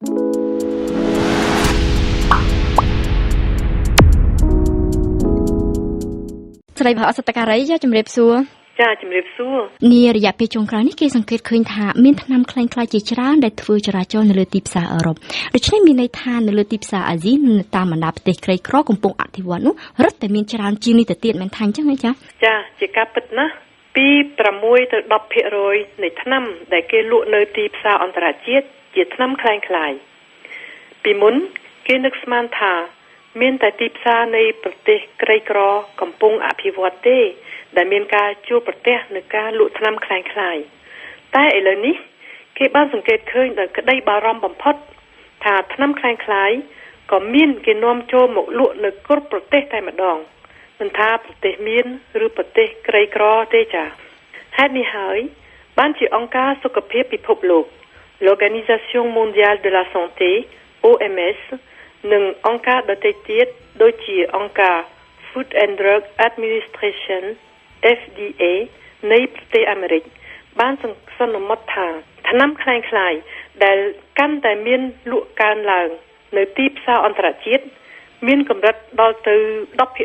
ស្រី អសតការីចាជំរាបសួរចាជំរាបសួរនារយៈពេលចុងក្រោយនេះគេសង្កេតឃើញថាមានថ្នាំក្លែងក្លាយជាច្រើនដែលធ្វើចរាចរណ៍នៅលើទីផ្សារអឺរ៉ុបដូច្នេះមានន័យថានៅលើទីផ្សារអាស៊ីនិងតាមបណ្ដាប្រទេសក្រីក្រកំពុងអភិវឌ្ឍនោះរឹតតែមានច្រើនជាងនេះទៅទៀតមែនថាអញ្ចឹងទេចាជាការពិតណាស់ពី6ទៅ10% នៃថ្នាំដែលគេលក់នៅទីផ្សារអន្តរជាតិជាថ្នាំក្លែងក្លាយពីមុនគេនឹកស្មានថាមានតែទីផ្សារនៃប្រទេសក្រីក្រកំពុងអភិវឌ្ឍទេដែលមានការជួបប្រទះនឹងការលក់ថ្នាំក្លែងក្លាយតែឥឡូវនេះគេបានសង្កេតឃើញដោយក្តីបារម្ភបំផុតថាថ្នាំក្លែងក្លាយក៏មានគេនាំចូលមកលក់នៅគ្រប់ប្រទេសតែម្ដងមិនថាប្រទេសមានឬប្រទេសក្រីក្រទេចា៎ហេតុនេះហើយបានជាអង្គការសុខភាពពិភពលោក l'Organisation mondiale de la santé OMS និងអង្គការដទៃទៀតដូចជាអង្គការ Food and Drug Administration FDA នៃប្រទេសអាមេរិកបានសន្មតថាថ្នាំក្លែងក្លាយដែលកាន់តែមានលក់កើនឡើងនៅទីផ្សារអន្តរជាតិមានកម្រិតដល់ទៅ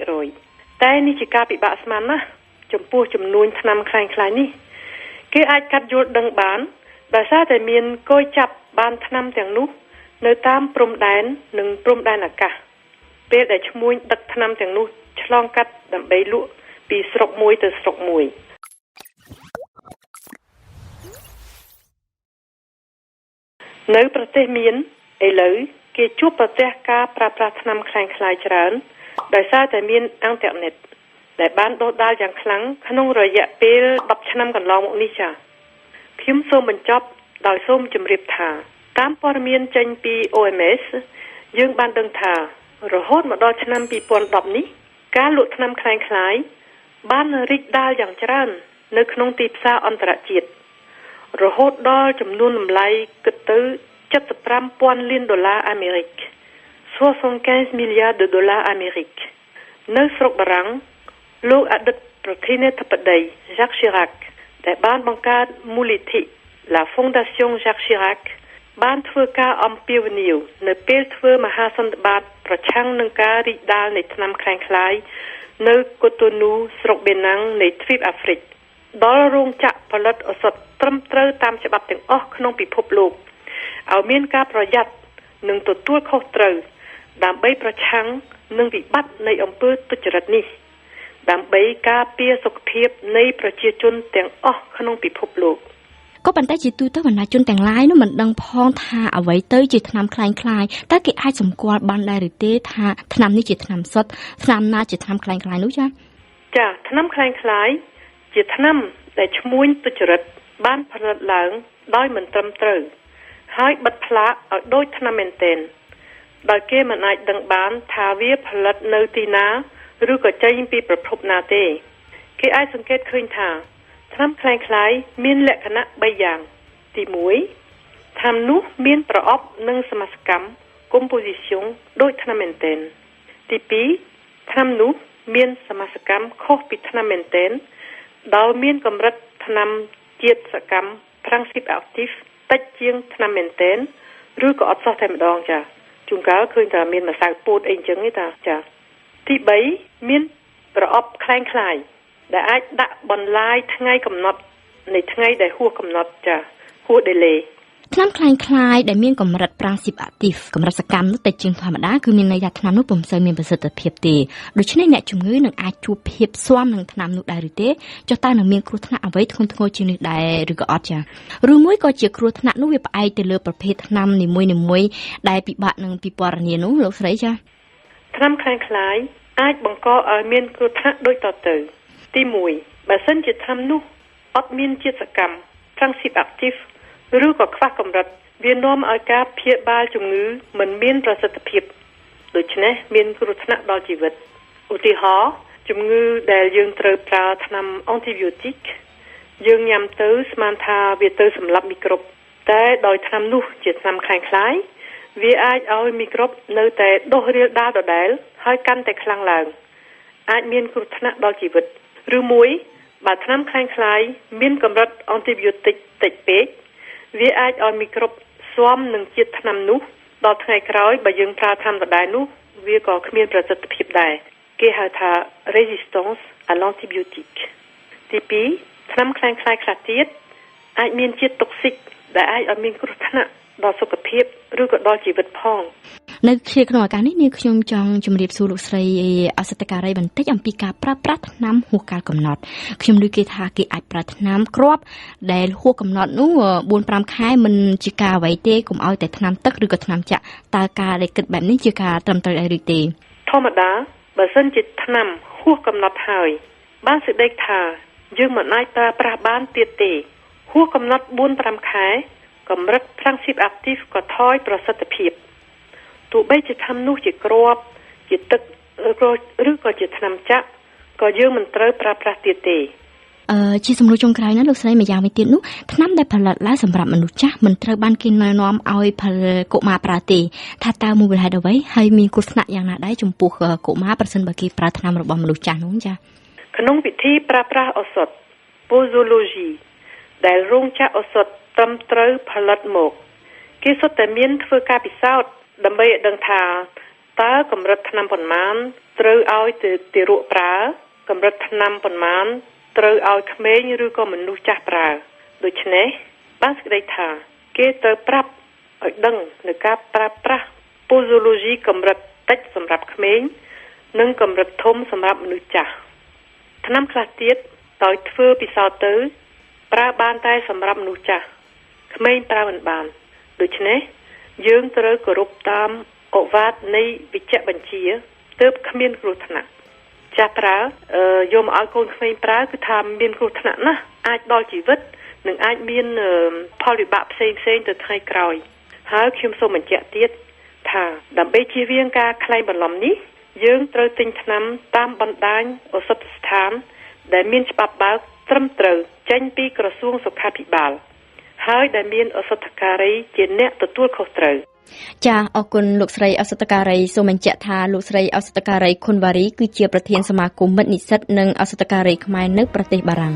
10% តែនេះជាការពិបាកស្មានណាស់ចំពោះចំនួនថ្នាំក្លែងក្លាយនេះគេអាចកាត់យល់ដឹងបានដោយសារតែមានគយចាប់បានថ្នាំទាំងនោះនៅតាមព្រំដែននិងព្រំដែនអាកាសពេលដែលឈ្មួញដឹកថ្នាំទាំងនោះឆ្លងកាត់ដើម្បីលក់ពីស្រុកមួយទៅស្រុកមួយនៅប្រទេសមានឥឡូវគេជួបប្រទះការប្រើប្រាស់ថ្នាំក្លែងក្លាយច្រើនដោយសារតែមានអ៊ីនធឺណិតដែលបានដុះដាលយ៉ាងខ្លាំងក្នុងរយៈពេល10ឆ្នាំកន្លងមកនេះចា៎ខ្ញុំសូមបញ្ចប់ដោយសូមជម្រាបថាតាមព័ត៌មានចេញពី OMS យើងបានដឹងថារហូតមកដល់ឆ្នាំ2010នេះការលក់ថ្នាំក្លែងក្លាយបានរីកដាលយ៉ាងច្រើននៅក្នុងទីផ្សារអន្តរជាតិរហូតដល់ចំនួនតម្លៃគិតទៅ75,000 លានដុល្លារអាមេរិក75 milliards de dollars américains នៅស្រុកបារាំងលោកអតីតប្រធានាធិបតី Jacques Chirac ដែលបានបង្កើតមូលនិធិ La Fondation Jacques Chirac បានធ្វើការអំពាវនាវនៅពេលធ្វើមហាសន្និបាតប្រឆាំងនឹងការរីកដាលនៃថ្នាំក្លែងក្លាយនៅកូតូនូស្រុកបេណាំងនៃទ្វីបអាហ្វ្រិកដល់រោងចក្រផលិតឱសថត្រឹមត្រូវតាមច្បាប់ទាំងអស់ក្នុងពិភពលោកឲ្យមានការប្រយ័ត្ននិងទទួលខុសត្រូវដើម្បីប្រឆាំងនឹងវិបត្តិនៃអំពើទុច្ចរិតនេះដើម្បីការពារសុខភាពនៃប្រជាជនទាំងអស់ក្នុងពិភពលោកក៏ប៉ុន្តែជាទូទៅបណ្ដាជនទាំងឡាយនោះមិនដឹងផងថាអ្វីទៅជាថ្នាំក្លែងក្លាយតើគេអាចសម្គាល់បានដែរឬទេថាថ្នាំនេះជាថ្នាំសុទ្ធថ្នាំណាជាថ្នាំក្លែងក្លាយនោះចាថ្នាំក្លែងក្លាយជាថ្នាំដែលឈ្មួញទុច្ចរិតបានផលិតឡើងដោយមិនត្រឹមត្រូវហើយបិទផ្លាកឲ្យដូចថ្នាំមែនទែនដោយគេមិនអាចដឹងបានថាវាផលិតនៅទីណាឬក៏ចេញពីប្រភពណាទេគេអាចសង្កេតឃើញថាថ្នាំក្លែងក្លាយមានលក្ខណៈ3យ៉ាងទី1ថ្នាំនោះមានប្រអប់និងសមាសកម្ម composition ដូចថ្នាំមែនទែនទី2ថ្នាំនោះមានសមាសកម្មខុសពីថ្នាំមែនទែនដោយមានកម្រិតថ្នាំជាតិសកម្ម principe actif តិចជាងថ្នាំមែនទែនឬក៏អត់សោះតែម្ដងចាជួនកាលឃើញថាមានម្សៅពោតអីចឹងទេតាចាទី3មានប្រអប់ក្លែងក្លាយដែលអាចដាក់បន្លាយថ្ងៃកំណត់នៃថ្ងៃដែលហួសកំណត់ចាហួស delay ថ្នាំក្លែងក្លាយដែលមានកម្រិត principe actif កម្រិតសកម្មនោះតិចជាងធម្មតាគឺមានន័យថាថ្នាំនោះពុំសូវមានប្រសិទ្ធភាពទេដូច្នេះអ្នកជំងឺនឹងអាចជួបភាពស៊ាំនឹងថ្នាំនោះដែរឬទេចុះតើនឹងមានគ្រោះថ្នាក់អ្វីធ្ងន់ធ្ងរជាងនេះដែរឬក៏អត់ចាឬមួយក៏ជាគ្រោះថ្នាក់នោះវាផ្អែកទៅលើប្រភេទថ្នាំនីមួយៗដែលពិបាកនឹងពិពណ៌នានោះលោកស្រីចាថ្នាំក្លែងក្លាយអាចបង្កឲ្យមានគ្រោះថ្នាក់ដូចតទៅទី1បើសិនជាថ្នាំនោះអត់មានជាតិសកម្ម principe actif ឬក៏ខ្វះកម្រិតវានាំឲ្យការព្យាបាលជំងឺមិនមានប្រសិទ្ធភាពដូច្នេះមានគ្រោះថ្នាក់ដល់ជីវិតឧទាហរណ៍ជំងឺដែលយើងត្រូវប្រើថ្នាំអង់ទីប៊ីយោទិកយើងញ៉ាំទៅស្មានថាវាទៅសម្លាប់មីក្រូបតែដោយថ្នាំនោះជាថ្នាំក្លែងក្លាយវាអាចឲ្យមីក្រូបនៅតែដុះរាលដាលដដែលហើយកាន់តែខ្លាំងឡើងអាចមានគ្រោះថ្នាក់ដល់ជីវិតឬមួយបើថ្នាំក្លែងក្លាយមានកម្រិតអង់ទីប៊ីយោទិកតិចពេកវាអាចឲ្យមីក្រូប ស៊ាំនឹងជាតិថ្នាំនោះដល់ថ្ងៃក្រោយបើយើងប្រើថ្នាំដដែលនោះវាក៏គ្មានប្រសិទ្ធភាពដែរគេហៅថា resistance à l'antibiotique ទី2ថ្នាំខ្លាំងខ្លាយខ្លះទៀតអាចមានជាតិតុកស៊ីកដែលអាចឲ្យមានគ្រោះថ្នាក់ដល់សុខភាពឬក៏ដល់ជីវិតផងនៅក្នុងឱកាសនេះនាងខ្ញុំចង់ជម្រាបសួរលោកស្រីអសតការីបន្តិចអំពីការប្រើប្រាស់ថ្នាំហួសកាលកំណត់ខ្ញុំឮគេថាគេអាចប្រើថ្នាំគ្រាប់ដែលហួសកំណត់នោះ 4-5 ខែមិនជាការអ្វីទេកុំឲ្យតែថ្នាំទឹកឬក៏ថ្នាំចាក់តើការដែលគិតបែបនេះជាការត្រឹមត្រូវដែរឬទេធម្មតាបើសិនជាថ្នាំហួសកំណត់ហើយបានសេចក្តីថាយើងមិនអាចប្រើប្រាស់បានទៀតទេហួសកំណត់ 4-5 ខែកម្រិតផ្ទាំងស៊ីបអាក់ទីវក៏ថយប្រសិទ្ធភាពទោះបីជាថ្នាំនោះជាគ្រាប់ជាទឹកឬក៏ជាថ្នាំចាក់ក៏យើងមិនត្រូវប្រើប្រាស់ទៀតទេជាសំណួរចុងក្រោយណាលោកស្រីម្យ៉ាងវិញទៀតនោះថ្នាំដែលផលិតឡើងសម្រាប់មនុស្សចាស់មិនត្រូវបានគេណែនាំឲ្យផលកុមារប្រើទេថាតើមូលហេតុអ្វីហើយមានគ្រោះថ្នាក់យ៉ាងណាដែរចំពោះកុមារប្រសិនបើគេប្រើថ្នាំរបស់មនុស្សចាស់នោះចា៎ក្នុងពិធីប្រើប្រាស់ឱសថ posology ដែលរោងចក្រឱសថត្រឹមត្រូវផលិតមកគេសុទ្ធតែមានធ្វើការពិសោធន៍ដើម្បីឲ្យដឹងថាតើកម្រិតថ្នាំប៉ុន្មានត្រូវឲ្យទារកប្រើកម្រិតថ្នាំប៉ុន្មានត្រូវឲ្យក្មេងឬក៏មនុស្សចាស់ប្រើដូច្នេះបានសេចក្តីថាគេត្រូវប្រាប់ឲ្យដឹងនៅការប្រើប្រាស់ posology កម្រិតតិចសម្រាប់ក្មេងនិងកម្រិតធំសម្រាប់មនុស្សចាស់ថ្នាំខ្លះទៀតដោយធ្វើពិសោធន៍ទៅប្រើបានតែសម្រាប់មនុស្សចាស់ក្មេងប្រើមិនបានដូច្នេះយើងត្រូវគោរពតាមឱវាទនៃវិជ្ជបញ្ជាទើបគ្មានគ្រោះថ្នាក់ចាស់ប្រើយកមកឲ្យកូនក្មេងប្រើគឺថាមានគ្រោះថ្នាក់ណាស់អាចដល់ជីវិតនិងអាចមានផលវិបាកផ្សេងទៅថ្ងៃក្រោយហើយខ្ញុំសូមបញ្ជាក់ទៀតថាដើម្បីជៀសវាងការក្លែងបន្លំនេះយើងត្រូវទិញថ្នាំតាមបណ្ដាញឱសថស្ថានដែលមានច្បាប់បើកត្រឹមត្រូវចេញពីក្រសួងសុខាភិបាលហើយដែលមានឱសថការីជាអ្នកទទួលខុសត្រូវចាអរគុណលោកស្រីអសតការីសូមបញ្ជាក់ថាលោកស្រីអសតការីខុនវ៉ារីគឺជាប្រធានសមាគមមិត្តនិស្សិតនិងអសតការីខ្មែរនៅប្រទេសបារាំង